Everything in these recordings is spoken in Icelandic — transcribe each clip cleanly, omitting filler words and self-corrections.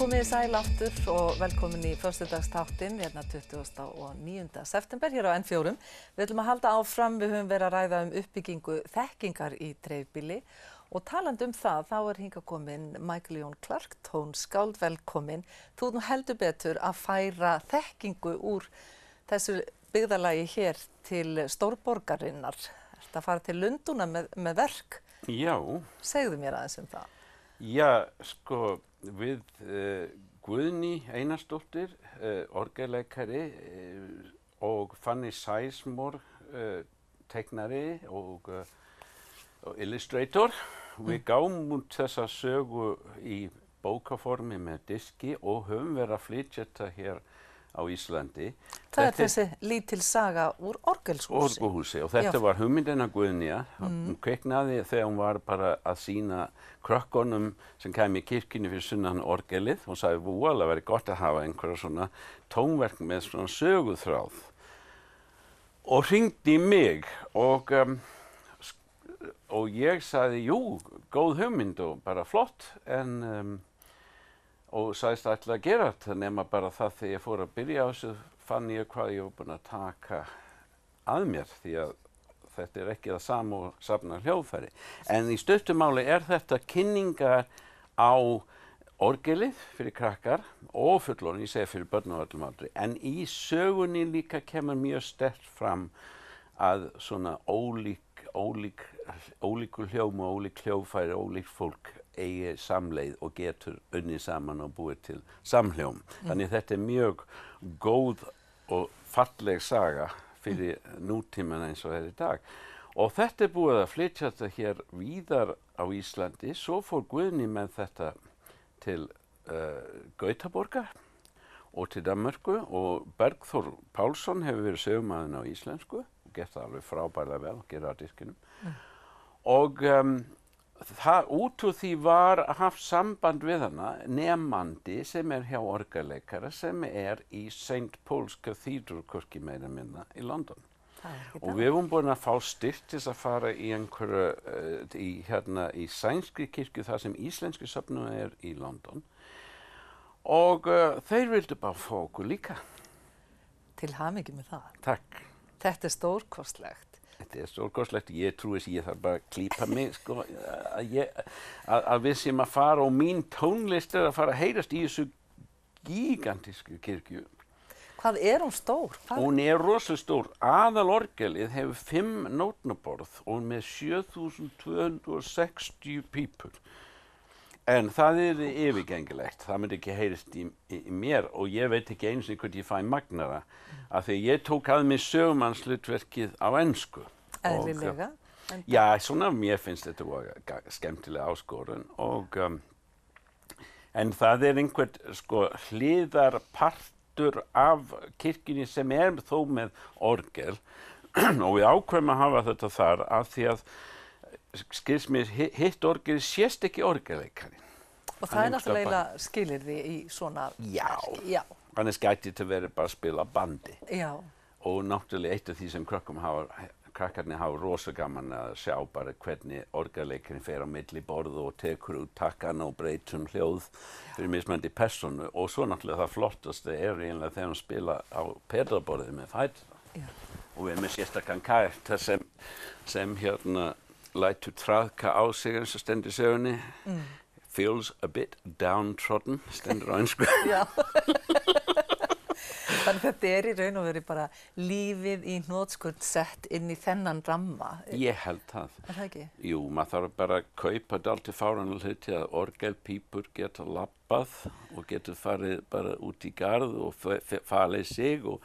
Komið sæl aftur og velkomin í föstudagsþáttinn hérna 29. september hér á N4. Við ætlum að halda áfram, við höfum verið að ræða uppbyggingu þekkingar í dreifbýli og talandi það, þá hingað komin Michael Jón Clark, tónskáld, velkomin. Þú ert nú heldur betur að færa þekkingu úr þessu byggðarlagi hér til stórborgarinnar. Ertu að fara til Lundúna með verk? Já. Segðu mér aðeins það. Já, sko, við Guðný Einarsdóttir, orgelleikari og Fanny Sizemore, teiknari og illustrator. Við gáum út þessa sögu í bókaformi með diski og höfum verið að flytja þetta hér á Íslandi. Það þessi lítil saga úr orgelshúsi. Orgelhúsi og þetta var hugmyndin af Guðnýja. Hún kviknaði þegar hún var bara að sýna krökkunum sem kæmi í kirkjunni fyrir sunnan orgelið og sagði voðalega væri gott að hafa einhverja svona tónverk með svona söguþráð. Og hringdi í mig og ég sagði, jú, góð hugmynd og bara flott, og sagðist að ætla að gera þetta nema bara það þegar ég fór að byrja á þessu fann ég hvað ég var búinn að taka að mér því að þetta ekki það sama og safna hljóðfæri. En í stuttu máli þetta kynningar á orgelið fyrir krakkar og fullorðna, ég segi fyrir börn á öllum aldri. En í sögunni líka kemur mjög sterkt fram að svona ólíkur hljóm og ólík hljóðfæri, ólíkt fólk eigi samleið og getur unnið saman og búið til samhljóm. Þannig þetta mjög góð og falleg saga fyrir nútíman eins og í dag. Og þetta búið að flytja þetta hér víðar á Íslandi. Svo fór Guðný með þetta til Gautaborgar og til Danmörku og Bergþór Pálsson hefur verið sögumaðurinn á íslensku og gert það alveg frábærlega vel að gera á diskinum. Og út úr því var haft samband við hana nemandi sem hjá orgelleikara sem í St. Paul's Cathedral hvorki meira minna í London. Og við vorum búin að fá styrk til að fara í einhverju í sænskri kirkju þar sem íslenski söfnuður í London. Og þeir vildu bara fá okkur líka. Til hamingju með það. Takk. Þetta stórkostlegt. Þetta stórkostlegt. Ég trúi að ég þarf bara að klípa mig, sko, að við sem að fara og mín tónlist að fara að heyrast í þessu gigantísku kirkju. Hvað hún stór? Hún rosalega stór. Aðalorgelið hefur 5 nótnaborð og með 7260 pípur. En það yfirgengilegt. Það myndi ekki heyrast í mér og ég veit ekki eins og hvernig ég fæ magnara. Af því ég tók að mig sögumannshlutverkið á ensku. Eðlilega? Já, svona mér finnst þetta skemmtilega áskorun. En það einhvern hliðarpartur af kirkjunni sem þó með orgel og við ákveðum að hafa þetta þar af því að skilst mér hitt orgelið sést ekki orgelleikari. Og það náttúrulega skilyrði í svona verki. Já. Annars gæti þetta verið bara að spila bandi. Já. Og náttúrulega eitt af því sem krakkarnir hafa rosa gaman að sjá bara hvernig orgelleikarinn fer á milli borð og tekur út takkan og breytur hljóð fyrir mismunandi persónu. Og svo náttúrulega það flottasta eiginlega þegar hann spila á pedaborðið með fæturna. Já. Og við með sérstakann karakter sem lætur traðka á sig eins og stendur í sögunni. Feels a bit downtrodden, stendur á ensku. Já. Þannig þetta í raun og veru bara lífið í hnotskurn sett inn í þennan ramma. Ég held það. Það ekki? Jú, maður þarf bara að kaupa dálítið fáránlega hluti að orgelpípur geta labbað og getur farið bara út í garð og falið sig og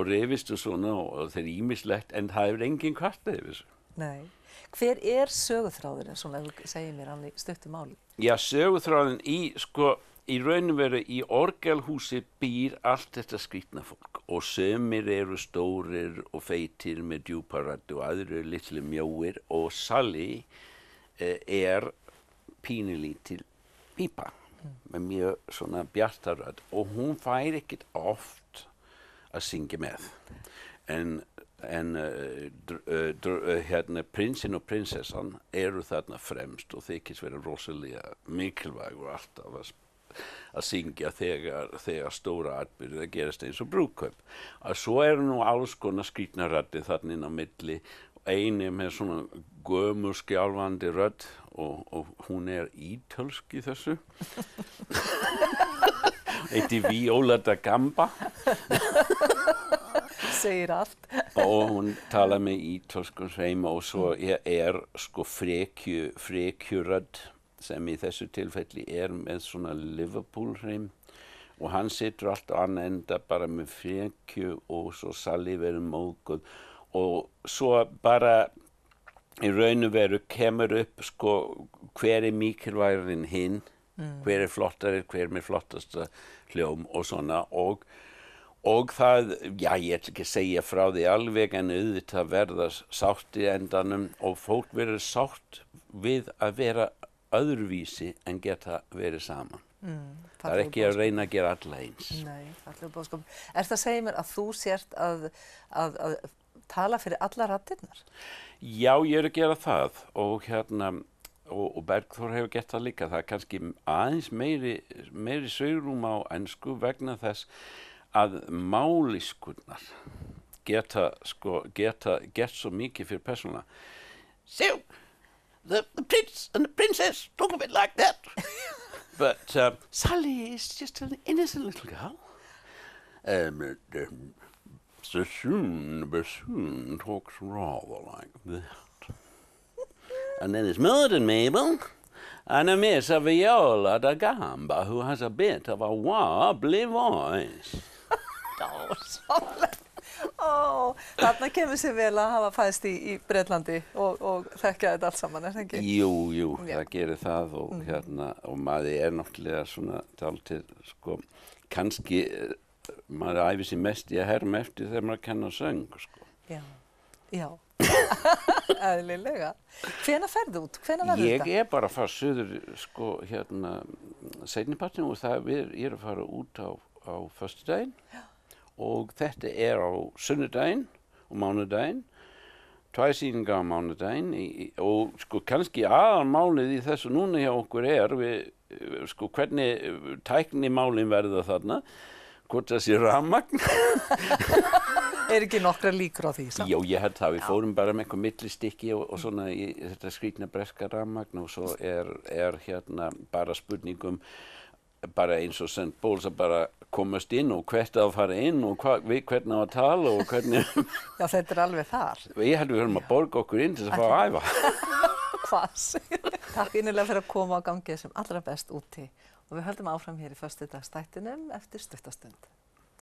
rifist og svona og þeir ýmislegt en það hefur engin kvartað yfir þessu. Nei. Hver söguþráðurinn, svona ef þú segir mér hann í stuttu máli? Já, söguþráðurinn í raun og veru í orgelhúsi býr allt þetta skrýtna fólk og sumir stórir og feitir með djúpa rödd og aðrir litlu mjóir og Sally pínulítil pípa með mjög svona bjarta rödd og hún fær ekkert oft að syngja með. En prinsinn og prinsessan þarna fremst og þykist vera rosalega mikilvæg og alltaf að að syngja þegar stóra atbyrðir gerast eins og brúðkaup. Og svo nú alls konar skrýtnar raddir þarna inn á milli. Ein með svona gömul skjálfandi rödd og hún ítölsk í þessu. Heitir Viola da Gamba. Segir allt. Og hún talar með ítölskum hreim og svo sko frekjurödd sem í þessu tilfelli með svona Liverpool hreim og hann situr allt á annan enda bara með frekju og svo Sally verður móðguð og svo bara í raun og veru kemur upp sko hver mikilvægari en hinn, hver flottari, hver með flottasta hljóm og svona og það, já, ég ætla ekki að segja frá því alveg en auðvitað verða sátt í endanum og fólk verður sátt við að vera öðruvísi en geta verið saman. Það ekki að reyna að gera alla eins. Nei, fallegur boðskapur. Það að segja mér að þú sért að tala fyrir alla raddirnar? Já, ég að gera það og og Bergþór hefur gert það líka. Það kannski aðeins meiri svigrúm á ensku vegna þess að mállýskurnar geta gert svo mikið fyrir persónuna. So, the prince and the princess talk a bit like that. But Sally is just an innocent little girl. The bassoon talks rather like that. And then there's Maud and Mabel. And a Miss Viola da Gamba who has a bit of a wobbly voice. Þarna kemur sér vel að hafa fæðst í Bretlandi og þekkja þetta allt saman, það ekki? Jú, það gerir það og maður náttúrulega svona dálítið, sko, kannski maður æfir sig mest í að herma eftir þegar maður kenna söng, sko. Já, eðlilega. Hvenær ferðu út? Hvenær verður þetta? Ég bara að fara suður, sko, seinnipartinn og ég að fara út á föstudaginn. Og þetta á sunnudaginn og mánudaginn, 2 sýningar á mánudaginn og sko kannski aðalmálið í þessu núna hjá okkur sko hvernig tæknimálin verða þarna, hvort það sé rafmagn. Ekki nokkra líkur á því samt? Já, ég held það. Við fórum bara með eitthvað millistykki og svona í þetta skrýtna breska rafmagn og svo bara spurningum bara eins og St. Pauls að bara komast inn og hvert að fara inn og hvernig á að tala og hvernig... Já, þetta alveg þar. Ég held við höfum að borga okkur inn til að fá að æfa. Hvað? Takk innilega fyrir að koma á gangi sem allra best úti og við höldum áfram hér í föstudagstættinum eftir stuttastund.